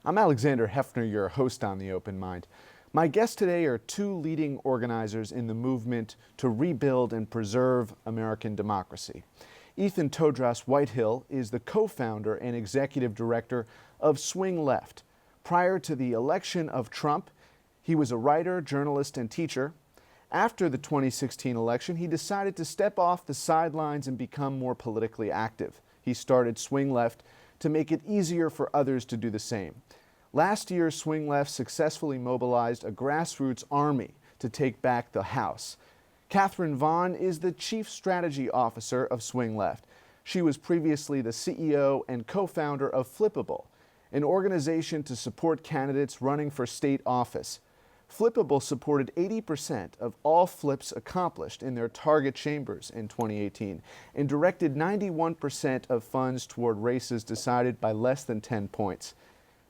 I'm Alexander Hefner, your host on The Open Mind. My guests today are two leading organizers in the movement to rebuild and preserve American democracy. Ethan Todras-Whitehill is the co-founder and executive director of Swing Left. Prior to the election of Trump, he was a writer, journalist, and teacher. After the 2016 election, he decided to step off the sidelines and become more politically active. He started Swing Left to make it easier for others to do the same. Last year, Swing Left successfully mobilized a grassroots army to take back the House. Vaughan is the Chief Strategy Officer of Swing Left. She was previously the CEO and co-founder of Flippable, an organization to support candidates running for state office. Flippable supported 80% of all flips accomplished in their target chambers in 2018 and directed 91% of funds toward races decided by less than 10 points.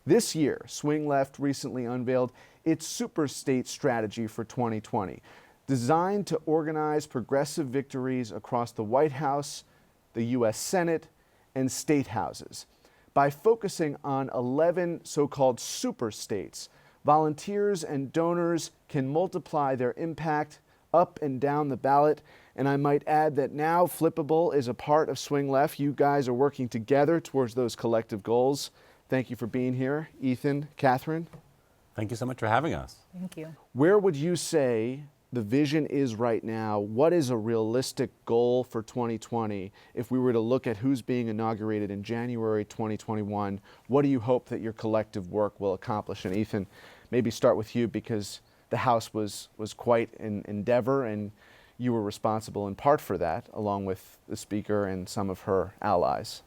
This year, Swing Left recently unveiled its super state strategy for 2020, designed to organize progressive victories across the White House, the U.S. Senate, and state houses. By focusing on 11 so-called super states, volunteers and donors can multiply their impact up and down the ballot. And I might add that now Flippable is a part of Swing Left. You guys are working together towards those collective goals. Thank you for being here, Ethan, Catherine. Thank you so much for having us. Thank you. Where would you say the vision is right now? What is a realistic goal for 2020? If we were to look at who's being inaugurated in January 2021, what do you hope that your collective work will accomplish? And Ethan, maybe start with you, because the House was quite an endeavor and you were responsible in part for that, along with the Speaker and some of her allies.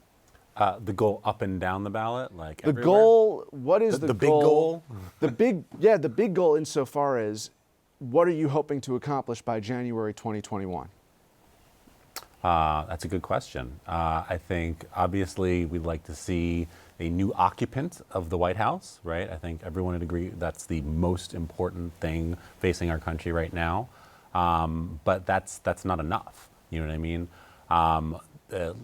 The goal up and down the ballot, like the everywhere? goal, what is the big goal? The big goal insofar as what are you hoping to accomplish by January 2021? That's a good question. I think obviously we'd like to see a new occupant of the White House, right? I think everyone would agree that's the most important thing facing our country right now. But that's not enough. You know what I mean?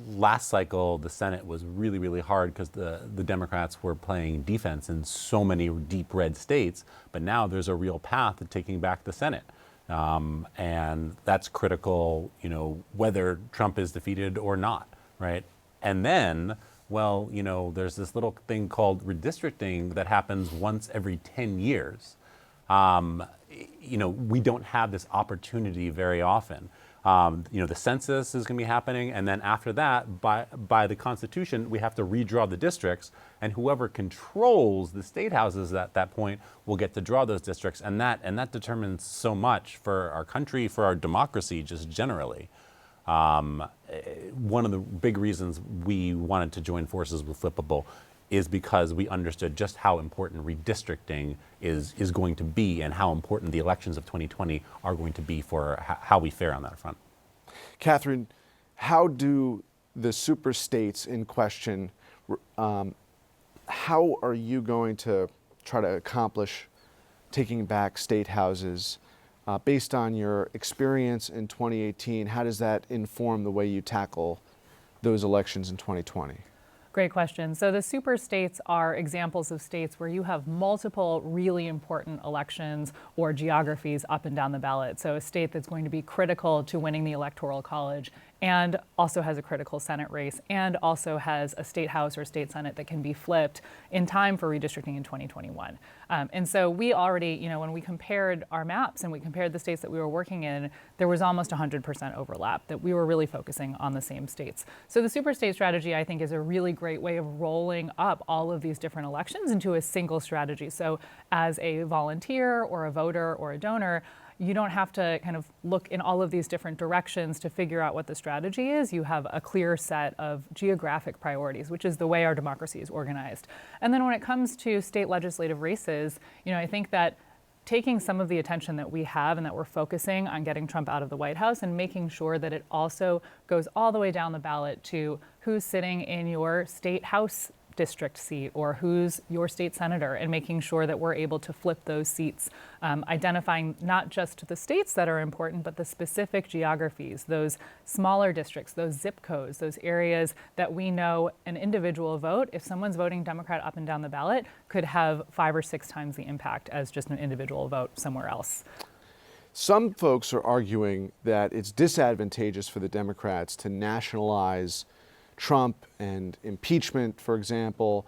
Last cycle, the Senate was really, really hard because the Democrats were playing defense in so many deep red states. But now there's a real path to taking back the Senate. And that's critical, you know, whether Trump is defeated or not, right? And then, well, you know, there's this little thing called redistricting that happens once every 10 years. You know, we don't have this opportunity very often. You know, the census is going to be happening, and then after that, by the Constitution, we have to redraw the districts, and whoever controls the state houses at that point will get to draw those districts, and that determines so much for our country, for our democracy, just generally. One of the big reasons we wanted to join forces with Flippable is because we understood just how important redistricting is going to be and how important the elections of 2020 are going to be for how we fare on that front. Catherine, how do the super states in question, how are you going to try to accomplish taking back state houses? Based on your experience in 2018, how does that inform the way you tackle those elections in 2020? Great question. So the super states are examples of states where you have multiple really important elections or geographies up and down the ballot. So a state that's going to be critical to winning the Electoral College and also has a critical Senate race and also has a state house or state Senate that can be flipped in time for redistricting in 2021. And so we already, you know, when we compared our maps and we compared the states that we were working in, there was almost 100% overlap, that we were really focusing on the same states. So the super state strategy, I think, is a really great way of rolling up all of these different elections into a single strategy. So as a volunteer or a voter or a donor, you don't have to kind of look in all of these different directions to figure out what the strategy is. You have a clear set of geographic priorities, which is the way our democracy is organized. And then when it comes to state legislative races, you know, I think that taking some of the attention that we have and that we're focusing on getting Trump out of the White House and making sure that it also goes all the way down the ballot to who's sitting in your state house district seat, or who's your state senator, and making sure that we're able to flip those seats, identifying not just the states that are important, but the specific geographies, those smaller districts, those zip codes, those areas that we know an individual vote, if someone's voting Democrat up and down the ballot, could have 5 or 6 times the impact as just an individual vote somewhere else. Some folks are arguing that it's disadvantageous for the Democrats to nationalize Trump and impeachment, for example,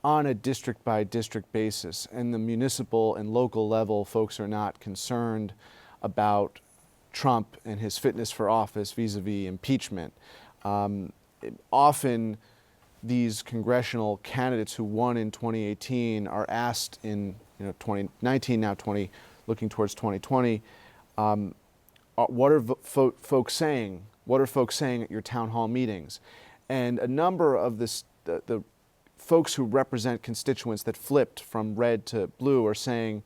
on a district by district basis. And the municipal and local level folks are not concerned about Trump and his fitness for office vis-a-vis impeachment. Often these congressional candidates who won in 2018 are asked in 2019, now looking towards 2020, what are folks saying? What are folks saying at your town hall meetings? And a number of the folks who represent constituents that flipped from red to blue are saying,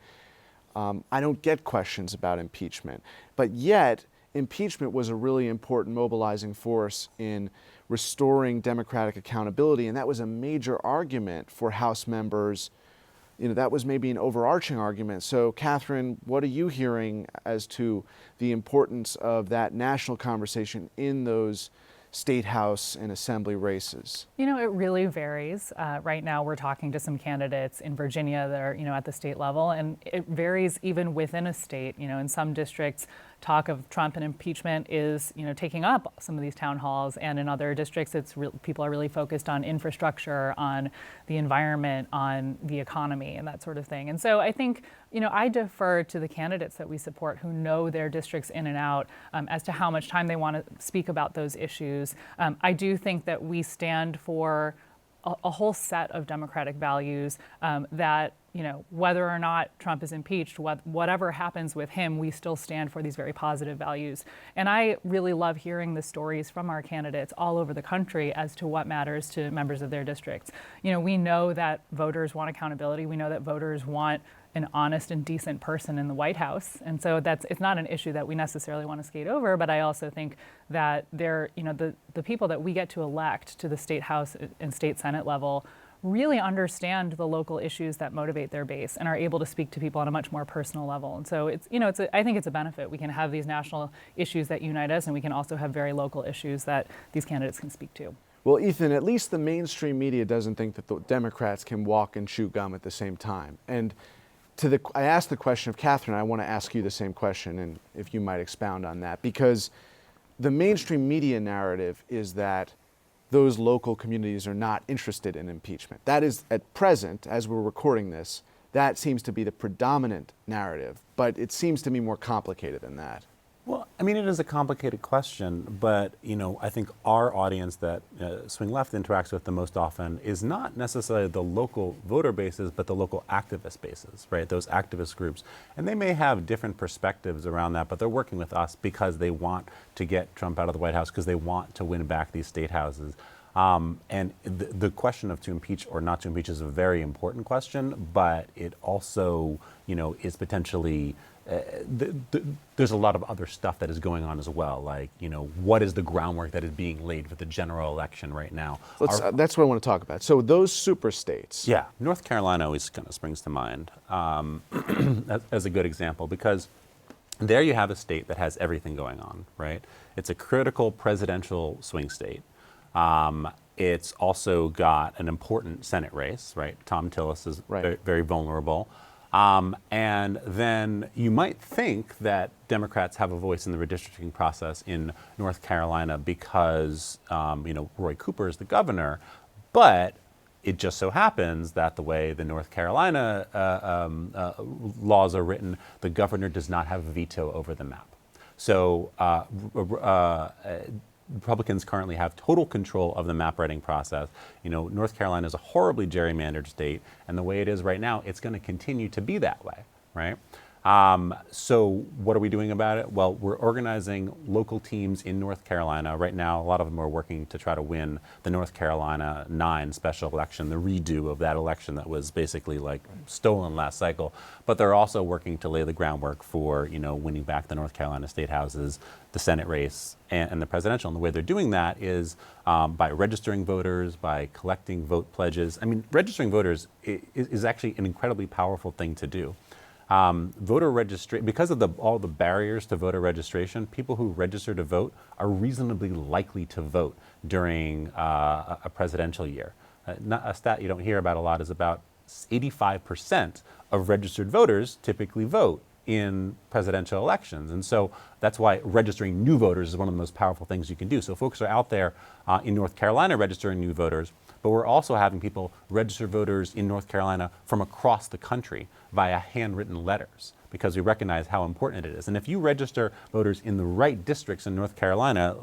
I don't get questions about impeachment. But yet, impeachment was a really important mobilizing force in restoring democratic accountability, and that was a major argument for House members. That was maybe an overarching argument. So, Catherine, what are you hearing as to the importance of that national conversation in those state house and assembly races? It really varies. Right now, we're talking to some candidates in Virginia that are, at the state level, and it varies even within a state. In some districts, talk of Trump and impeachment is, taking up some of these town halls, and in other districts, people are really focused on infrastructure, on the environment, on the economy, and that sort of thing. And so I think, I defer to the candidates that we support who know their districts in and out as to how much time they want to speak about those issues. I do think that we stand for a whole set of democratic values that, whether or not Trump is impeached, whatever happens with him, we still stand for these very positive values. And I really love hearing the stories from our candidates all over the country as to what matters to members of their districts. We know that voters want accountability. We know that voters want an honest and decent person in the White House. And so it's not an issue that we necessarily want to skate over, but I also think that the people that we get to elect to the state house and state senate level really understand the local issues that motivate their base and are able to speak to people on a much more personal level. And so I think it's a benefit. We can have these national issues that unite us, and we can also have very local issues that these candidates can speak to. Well, Ethan, at least the mainstream media doesn't think that the Democrats can walk and chew gum at the same time. And I asked the question of Catherine, I want to ask you the same question, and if you might expound on that, because the mainstream media narrative is that those local communities are not interested in impeachment. That is, at present, as we're recording this, that seems to be the predominant narrative, but it seems to me more complicated than that. Well, it is a complicated question, but I think our audience that Swing Left interacts with the most often is not necessarily the local voter bases, but the local activist bases, right? Those activist groups. And they may have different perspectives around that, but they're working with us because they want to get Trump out of the White House, because they want to win back these state houses. And the question of to impeach or not to impeach is a very important question, but it also, is potentially there's a lot of other stuff that is going on as well. Like, what is the groundwork that is being laid for the general election right now? That's what I want to talk about. So those super states. Yeah, North Carolina always kind of springs to mind as a good example, because there you have a state that has everything going on, right? It's a critical presidential swing state. It's also got an important Senate race, right? Tom Tillis is very, very vulnerable. And then you might think that Democrats have a voice in the redistricting process in North Carolina because, Roy Cooper is the governor, but it just so happens that the way the North Carolina laws are written, the governor does not have a veto over the map. So Republicans currently have total control of the map writing process. North Carolina is a horribly gerrymandered state, and the way it is right now, it's going to continue to be that way, right? So what are we doing about it? Well, we're organizing local teams in North Carolina. Right now, a lot of them are working to try to win the North Carolina 9 special election, the redo of that election that was basically like stolen last cycle. But they're also working to lay the groundwork for, winning back the North Carolina state houses, the Senate race, and the presidential. And the way they're doing that is by registering voters, by collecting vote pledges. I mean, registering voters is actually an incredibly powerful thing to do. Voter registration, because of all the barriers to voter registration, people who register to vote are reasonably likely to vote during a presidential year. A stat you don't hear about a lot is about 85% of registered voters typically vote in presidential elections. And so that's why registering new voters is one of the most powerful things you can do. So folks are out there in North Carolina registering new voters, but we're also having people register voters in North Carolina from across the country via handwritten letters, because we recognize how important it is. And if you register voters in the right districts in North Carolina,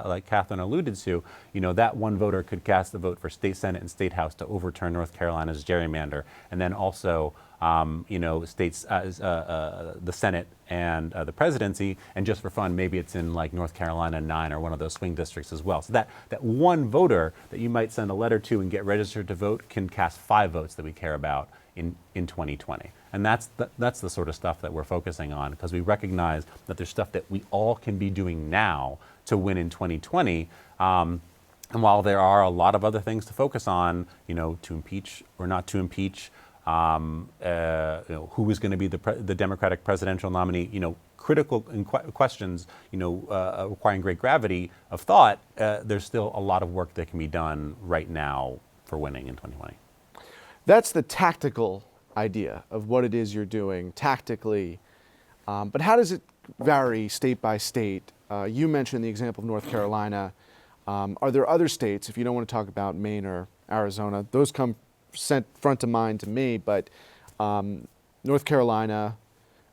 like Catherine alluded to, that one voter could cast a vote for state Senate and state House to overturn North Carolina's gerrymander, and then also states, the Senate and the presidency, and just for fun, maybe it's in like North Carolina 9 or one of those swing districts as well. So that one voter that you might send a letter to and get registered to vote can cast 5 votes that we care about in 2020. And that's the sort of stuff that we're focusing on, because we recognize that there's stuff that we all can be doing now to win in 2020. And while there are a lot of other things to focus on, to impeach or not to impeach, who is going to be the Democratic presidential nominee, critical questions, requiring great gravity of thought, there's still a lot of work that can be done right now for winning in 2020. That's the tactical idea of what it is you're doing tactically. But how does it vary state by state? You mentioned the example of North Carolina. Are there other states, if you don't want to talk about Maine or Arizona, those come front of mind to me, but North Carolina,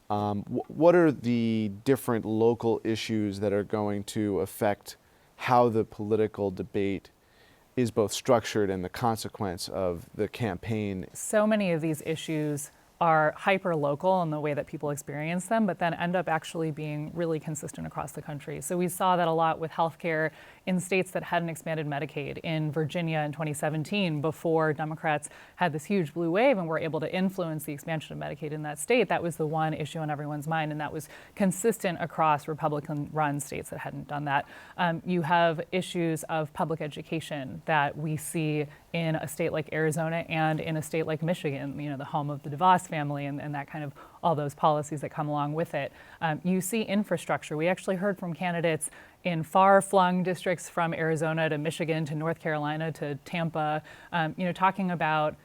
what are the different local issues that are going to affect how the political debate is both structured and the consequence of the campaign? So many of these issues are hyper-local in the way that people experience them, but then end up actually being really consistent across the country. So we saw that a lot with healthcare in states that hadn't expanded Medicaid. In Virginia in 2017, before Democrats had this huge blue wave and were able to influence the expansion of Medicaid in that state, that was the one issue on everyone's mind, and that was consistent across Republican-run states that hadn't done that. You have issues of public education that we see in a state like Arizona and in a state like Michigan, the home of the DeVos family and that kind of all those policies that come along with it. You see infrastructure. We actually heard from candidates in far-flung districts from Arizona to Michigan to North Carolina to Tampa, talking about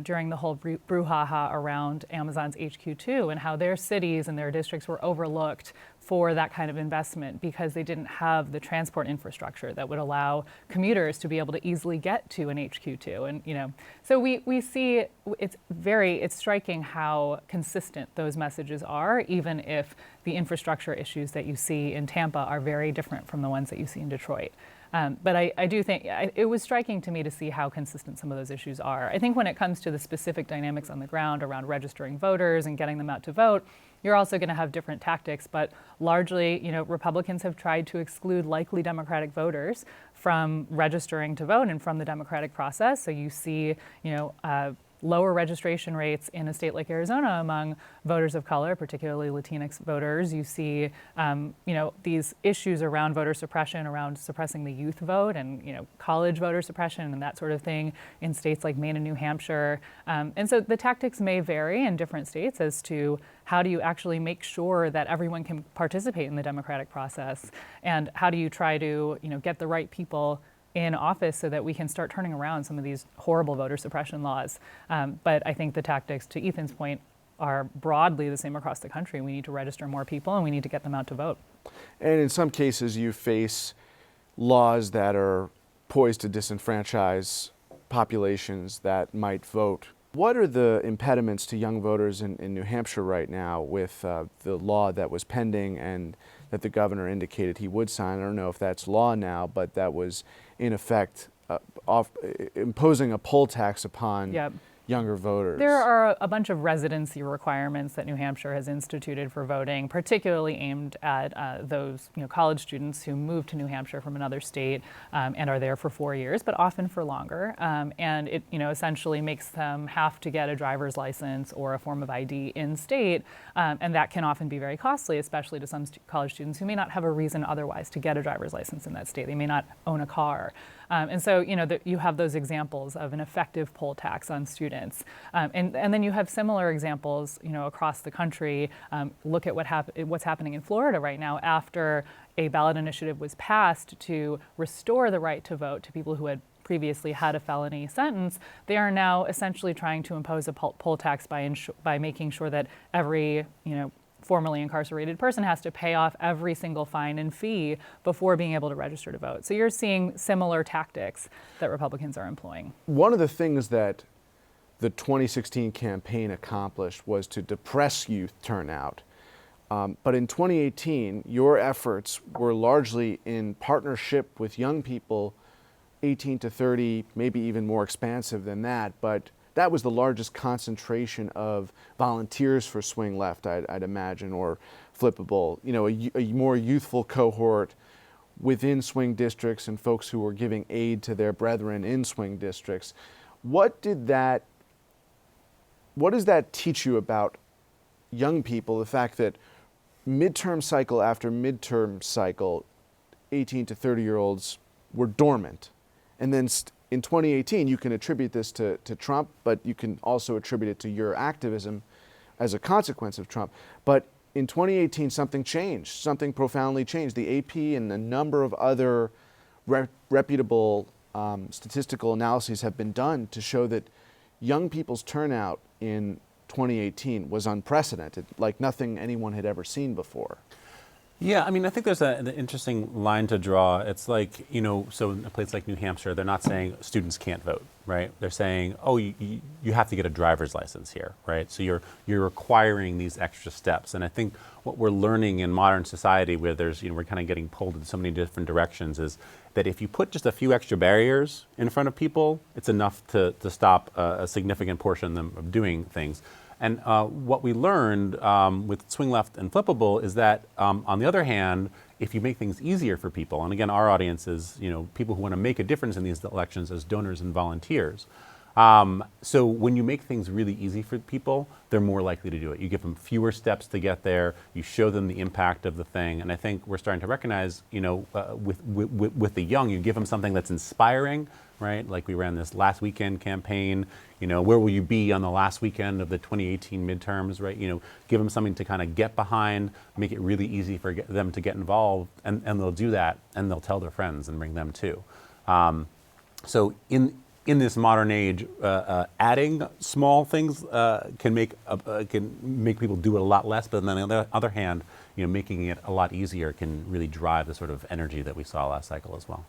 during the whole brouhaha around Amazon's HQ2 and how their cities and their districts were overlooked for that kind of investment because they didn't have the transport infrastructure that would allow commuters to be able to easily get to an HQ2. And, so we see it's striking how consistent those messages are, even if the infrastructure issues that you see in Tampa are very different from the ones that you see in Detroit. But I do think it was striking to me to see how consistent some of those issues are. I think when it comes to the specific dynamics on the ground around registering voters and getting them out to vote, you're also going to have different tactics. But largely, Republicans have tried to exclude likely Democratic voters from registering to vote and from the democratic process. So you see, lower registration rates in a state like Arizona among voters of color, particularly Latinx voters. You see, these issues around voter suppression, around suppressing the youth vote and, college voter suppression and that sort of thing in states like Maine and New Hampshire. And so the tactics may vary in different states as to how do you actually make sure that everyone can participate in the democratic process, and how do you try to, get the right people in office so that we can start turning around some of these horrible voter suppression laws. But I think the tactics, to Ethan's point, are broadly the same across the country. We need to register more people and we need to get them out to vote. And in some cases you face laws that are poised to disenfranchise populations that might vote. What are the impediments to young voters in New Hampshire right now with the law that was pending and that the governor indicated he would sign? I don't know if that's law now, but that was in effect imposing a poll tax upon younger voters? There are a bunch of residency requirements that New Hampshire has instituted for voting, particularly aimed at those college students who move to New Hampshire from another state and are there for 4 years, but often for longer. And it essentially makes them have to get a driver's license or a form of ID in state, and that can often be very costly, especially to some college students who may not have a reason otherwise to get a driver's license in that state. They may not own a car. And so, you have those examples of an effective poll tax on students. And then you have similar examples, across the country. Look at what's happening in Florida right now after a ballot initiative was passed to restore the right to vote to people who had previously had a felony sentence. They are now essentially trying to impose a poll tax by making sure that every, formerly incarcerated person has to pay off every single fine and fee before being able to register to vote. So you're seeing similar tactics that Republicans are employing. One of the things that the 2016 campaign accomplished was to depress youth turnout. But in 2018, your efforts were largely in partnership with young people, 18 to 30, maybe even more expansive than that, but that was the largest concentration of volunteers for Swing Left, I'd imagine, or Flippable, a more youthful cohort within swing districts and folks who were giving aid to their brethren in swing districts. What does that teach you about young people, the fact that midterm cycle after midterm cycle, 18 to 30-year-olds were dormant, and then in 2018, you can attribute this to Trump, but you can also attribute it to your activism as a consequence of Trump. But in 2018, something changed, something profoundly changed. The AP and a number of other reputable statistical analyses have been done to show that young people's turnout in 2018 was unprecedented, like nothing anyone had ever seen before. Yeah, I mean, I think there's an interesting line to draw. It's like, so in a place like New Hampshire, they're not saying students can't vote, right? They're saying, oh, you have to get a driver's license here, right? So you're requiring these extra steps. And I think what we're learning in modern society, where there's, we're kind of getting pulled in so many different directions, is that if you put just a few extra barriers in front of people, it's enough to stop a significant portion of them of doing things. And what we learned with Swing Left and Flippable is that, on the other hand, if you make things easier for people, and again, our audience is people who want to make a difference in these elections as donors and volunteers. So when you make things really easy for people, they're more likely to do it. You give them fewer steps to get there. You show them the impact of the thing, and I think we're starting to recognize, with the young, you give them something that's inspiring, right? Like we ran this last weekend campaign. Where will you be on the last weekend of the 2018 midterms, right? Give them something to kind of get behind, make it really easy for them to get involved, and they'll do that, and they'll tell their friends and bring them too. So in this modern age, adding small things can make people do it a lot less, but then on the other hand, making it a lot easier can really drive the sort of energy that we saw last cycle as well.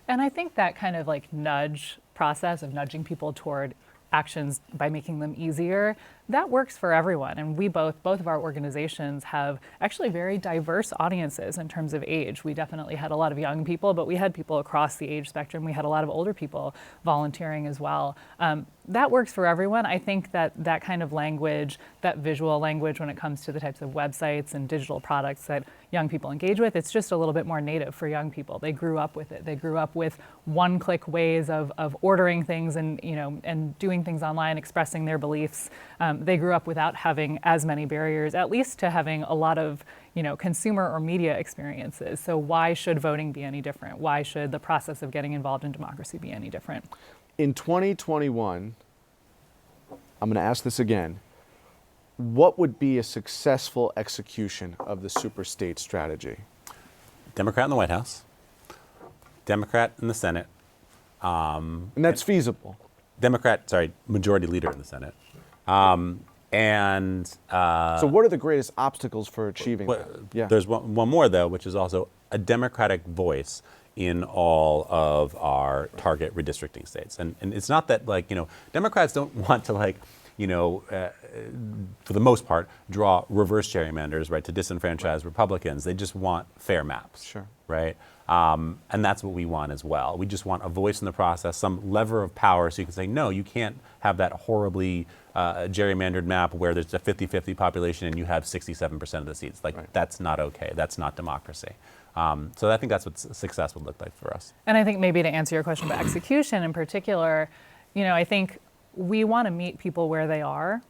And I think that kind of nudge process of nudging people toward actions by making them easier, that works for everyone. And we both of our organizations have actually very diverse audiences in terms of age. We definitely had a lot of young people, but we had people across the age spectrum. We had a lot of older people volunteering as well. That works for everyone. I think that kind of language, that visual language when it comes to the types of websites and digital products that young people engage with, it's just a little bit more native for young people. They grew up with it. They grew up with one-click ways of ordering things and doing things online, expressing their beliefs. They grew up without having as many barriers, at least to having a lot of consumer or media experiences. So why should voting be any different? Why should the process of getting involved in democracy be any different? In 2021, I'm going to ask this again. What would be a successful execution of the superstate strategy? Democrat in the White House, Democrat in the Senate. And that's feasible. Majority leader in the Senate. So what are the greatest obstacles for achieving that? Yeah. There's one more, though, which is also a Democratic voice in all of our target redistricting states. And it's not that, Democrats don't want to, for the most part, draw reverse gerrymanders, right, to disenfranchise Republicans. They just want fair maps, Sure. right? And that's what we want as well. We just want a voice in the process, some lever of power, so you can say, no, you can't have that horribly gerrymandered map where there's a 50-50 population and you have 67% of the seats. Like, Right. That's not okay. That's not democracy. So I think that's what success would look like for us. And I think maybe to answer your question about execution in particular, I think we want to meet people where they are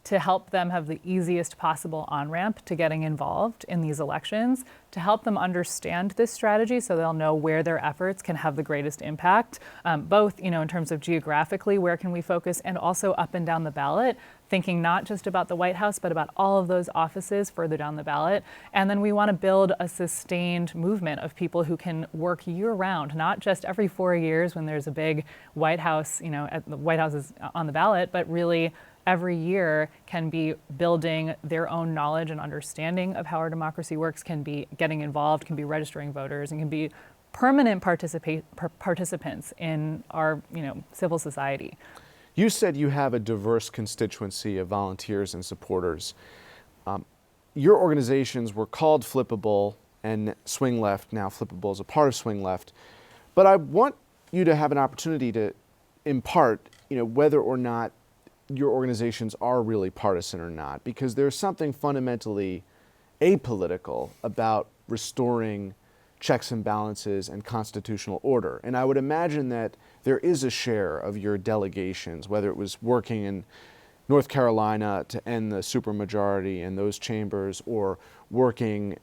to help them have the easiest possible on-ramp to getting involved in these elections, to help them understand this strategy so they'll know where their efforts can have the greatest impact, both in terms of geographically, where can we focus, and also up and down the ballot, thinking not just about the White House, but about all of those offices further down the ballot. And then we want to build a sustained movement of people who can work year-round, not just every 4 years when there's a big White House, the White House is on the ballot, but really every year can be building their own knowledge and understanding of how our democracy works, can be getting involved, can be registering voters, and can be permanent participants in our civil society. You said you have a diverse constituency of volunteers and supporters. Your organizations were called Flippable and Swing Left. Now Flippable is a part of Swing Left. But I want you to have an opportunity to impart, whether or not your organizations are really partisan or not, because there's something fundamentally apolitical about restoring checks and balances and constitutional order. And I would imagine that there is a share of your delegations, whether it was working in North Carolina to end the supermajority in those chambers, or working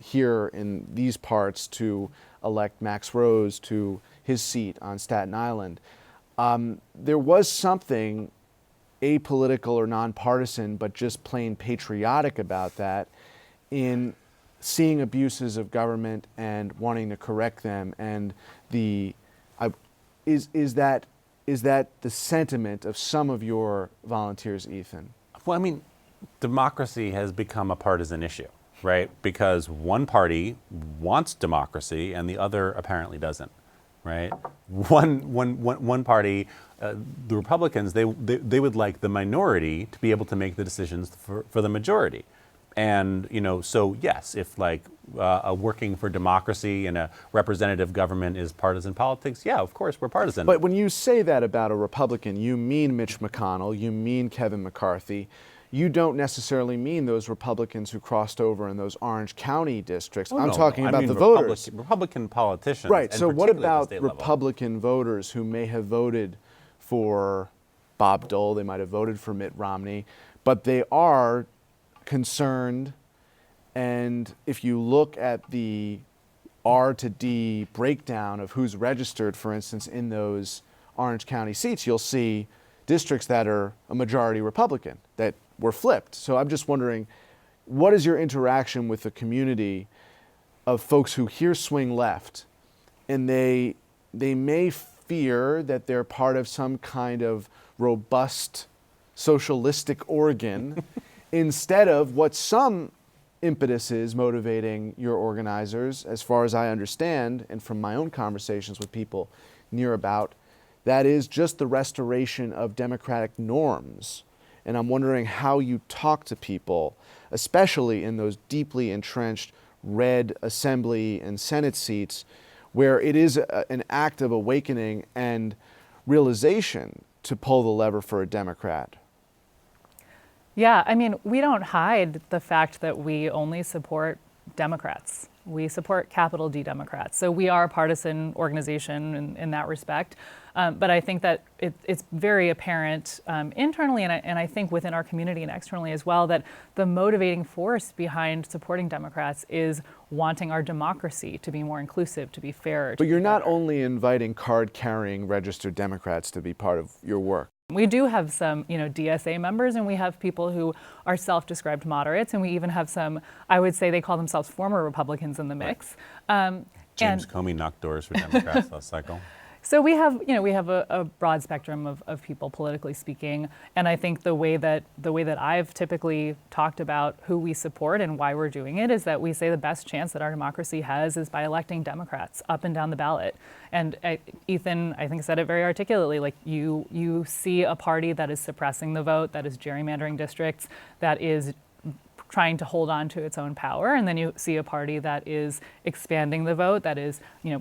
here in these parts to elect Max Rose to his seat on Staten Island. There was something apolitical or nonpartisan, but just plain patriotic about that, in seeing abuses of government and wanting to correct them. And is that the sentiment of some of your volunteers, Ethan? Well, I mean, democracy has become a partisan issue, right? Because one party wants democracy and the other apparently doesn't, right? One party, the Republicans, they would like the minority to be able to make the decisions for the majority. And, so yes, if working for democracy and a representative government is partisan politics, yeah, of course we're partisan. But when you say that about a Republican, you mean Mitch McConnell, you mean Kevin McCarthy. You don't necessarily mean those Republicans who crossed over in those Orange County districts. Oh, I'm no, talking I about mean the voters. Republican politicians. Right, and so what particularly at the about state level. Republican voters who may have voted for Bob Dole, they might have voted for Mitt Romney, but they are concerned, and if you look at the R to D breakdown of who's registered, for instance, in those Orange County seats, you'll see districts that are a majority Republican that were flipped. So I'm just wondering, what is your interaction with the community of folks who hear Swing Left, and they may fear that they're part of some kind of robust socialistic organ instead of what some impetus is motivating your organizers, as far as I understand, and from my own conversations with people near about, that is just the restoration of democratic norms. And I'm wondering how you talk to people, especially in those deeply entrenched red Assembly and Senate seats, where it is an act of awakening and realization to pull the lever for a Democrat. Yeah, I mean, we don't hide the fact that we only support Democrats. We support capital D Democrats. So we are a partisan organization in that respect. But I think that it's very apparent internally and I think within our community and externally as well, that the motivating force behind supporting Democrats is wanting our democracy to be more inclusive, to be fairer. But you're not only inviting card-carrying registered Democrats to be part of your work. We do have some, DSA members, and we have people who are self-described moderates, and we even have some, I would say they call themselves former Republicans in the mix. James Comey knocked doors for Democrats last cycle. So we have, a broad spectrum of people, politically speaking, and I think the way that I've typically talked about who we support and why we're doing it is that we say the best chance that our democracy has is by electing Democrats up and down the ballot. And Ethan, I think, said it very articulately. Like you see a party that is suppressing the vote, that is gerrymandering districts, that is trying to hold on to its own power, and then you see a party that is expanding the vote, that is,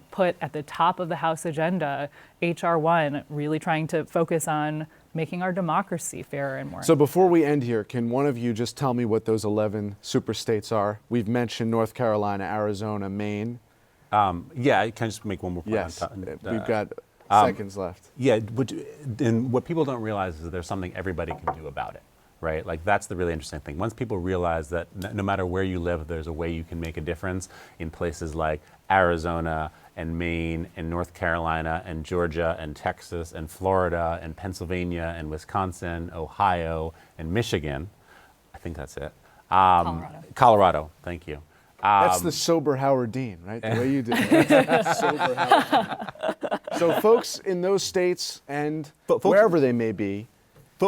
put at the top of the House agenda, H.R. 1, really trying to focus on making our democracy fairer and more. So before we end here, can one of you just tell me what those 11 super states are? We've mentioned North Carolina, Arizona, Maine. Yeah, I can just make one more point. Yes, we've got seconds left. Yeah, and what people don't realize is that there's something everybody can do about it. Right? Like that's the really interesting thing. Once people realize that no matter where you live, there's a way you can make a difference in places like Arizona and Maine and North Carolina and Georgia and Texas and Florida and Pennsylvania and Wisconsin, Ohio and Michigan. I think that's it. Colorado, thank you. That's the sober Howard Dean, right? The way you did it. Sober Howard Dean. So folks in those states and wherever they may be,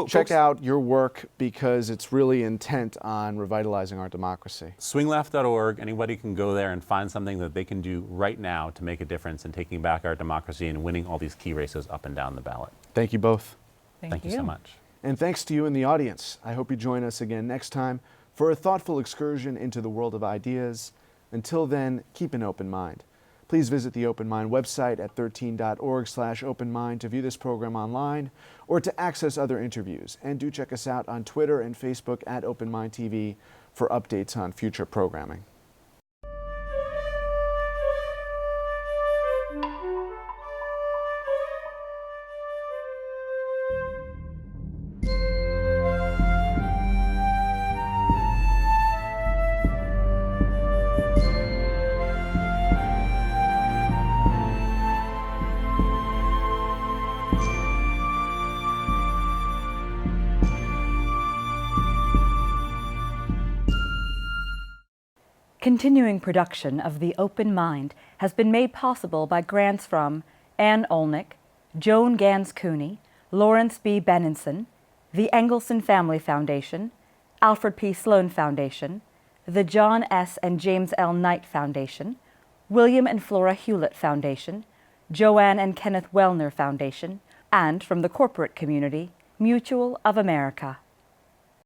check out your work because it's really intent on revitalizing our democracy. Swingleft.org, anybody can go there and find something that they can do right now to make a difference in taking back our democracy and winning all these key races up and down the ballot. Thank you both. Thank you so much. And thanks to you in the audience. I hope you join us again next time for a thoughtful excursion into the world of ideas. Until then, keep an open mind. Please visit the Open Mind website at 13.org/openmind to view this program online or to access other interviews. And do check us out on Twitter and Facebook at Open Mind TV for updates on future programming. Continuing production of The Open Mind has been made possible by grants from Ann Olnick, Joan Gans Cooney, Lawrence B. Benenson, the Engelson Family Foundation, Alfred P. Sloan Foundation, the John S. and James L. Knight Foundation, William and Flora Hewlett Foundation, Joanne and Kenneth Wellner Foundation, and from the corporate community, Mutual of America.